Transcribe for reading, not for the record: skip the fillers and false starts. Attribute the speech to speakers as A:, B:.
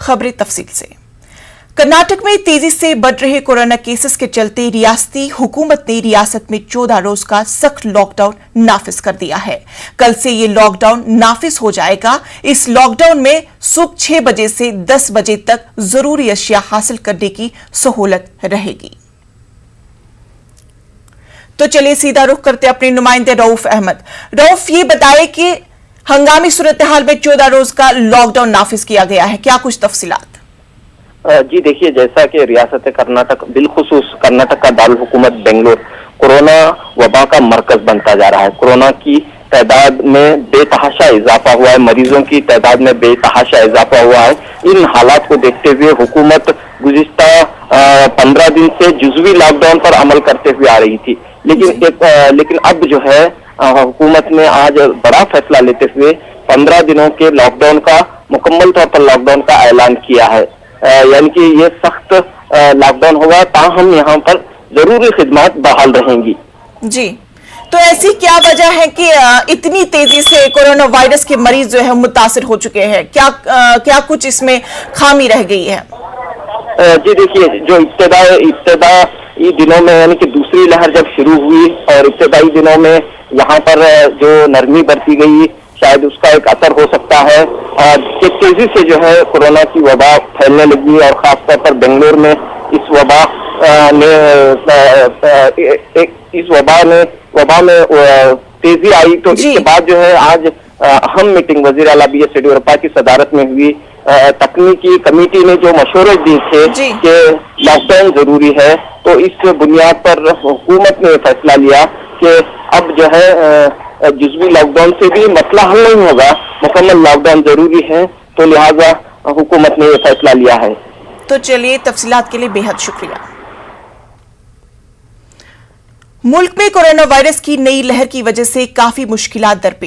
A: खबरें तफसील से। कर्नाटक में तेजी से बढ़ रहे कोरोना केसेस के चलते रियासती हुकूमत ने रियासत में 14 रोज का सख्त लॉकडाउन नाफिज कर दिया है। कल से ये लॉकडाउन नाफिज हो जाएगा। इस लॉकडाउन में सुबह 6 बजे से 10 बजे तक जरूरी अशिया हासिल करने की सहूलत रहेगी। तो चलिए सीधा रुख करते अपने नुमाइंदे रऊफ अहमद। रऊफ, ये बताए कि हंगामी सूरत हाल में 14 रोज का लॉकडाउन नाफिज किया गया है, क्या कुछ तफसीलात?
B: जी देखिए, जैसा कि रियासत कर्नाटक बिलखुसूस कर्नाटक का दारुल हुकूमत बेंगलोर कोरोना वबा का मरकज बनता जा रहा है। कोरोना की तादाद में बेतहाशा इजाफा हुआ है, मरीजों की तादाद में बेतहाशा इजाफा हुआ है। इन हालात को देखते हुए हुकूमत गुज़िश्ता 15 दिन से जुज़वी लॉकडाउन पर अमल करते हुए आ रही थी, लेकिन अब जो है हुकूमत ने आज बड़ा फैसला लेते हुए 15 दिनों के लॉकडाउन का मुकम्मल तौर पर लॉकडाउन का ऐलान किया है। यानी कि ये सख्त लॉकडाउन होगा, ताहम यहाँ पर जरूरी खिदमत बहाल रहेंगी।
A: जी, तो ऐसी क्या वजह है कि इतनी तेजी से कोरोना वायरस के मरीज जो है मुतासिर हो चुके हैं? क्या कुछ इसमें खामी रह गई है?
B: जी देखिए, जो इब्तदाई दिनों में यानी कि दूसरी लहर जब शुरू हुई और इब्तदाई दिनों में यहाँ पर जो नरमी बरती गई, शायद उसका एक असर हो सकता है कि तेजी से जो है कोरोना की वबा फैलने लगी और खासतौर पर बेंगलोर में इस वबा में तेजी आई। तो इसके बाद जो है आज अहम मीटिंग वजीर आला बी.एस. येडियुरप्पा की सदारत में हुई। तकनीकी कमेटी ने जो मशवरे दिए थे कि लॉकडाउन जरूरी है, तो इस बुनियाद पर हुकूमत ने फैसला लिया कि अब जो है जुज़वी लॉकडाउन से भी मसला हल नहीं होगा, मुकम्मल लॉकडाउन जरूरी है, तो लिहाजा हुकूमत ने ये फैसला लिया है।
A: तो चलिए, तफसीलात के लिए बेहद शुक्रिया। मुल्क में कोरोना वायरस की नई लहर की वजह से काफी मुश्किलात दरपेश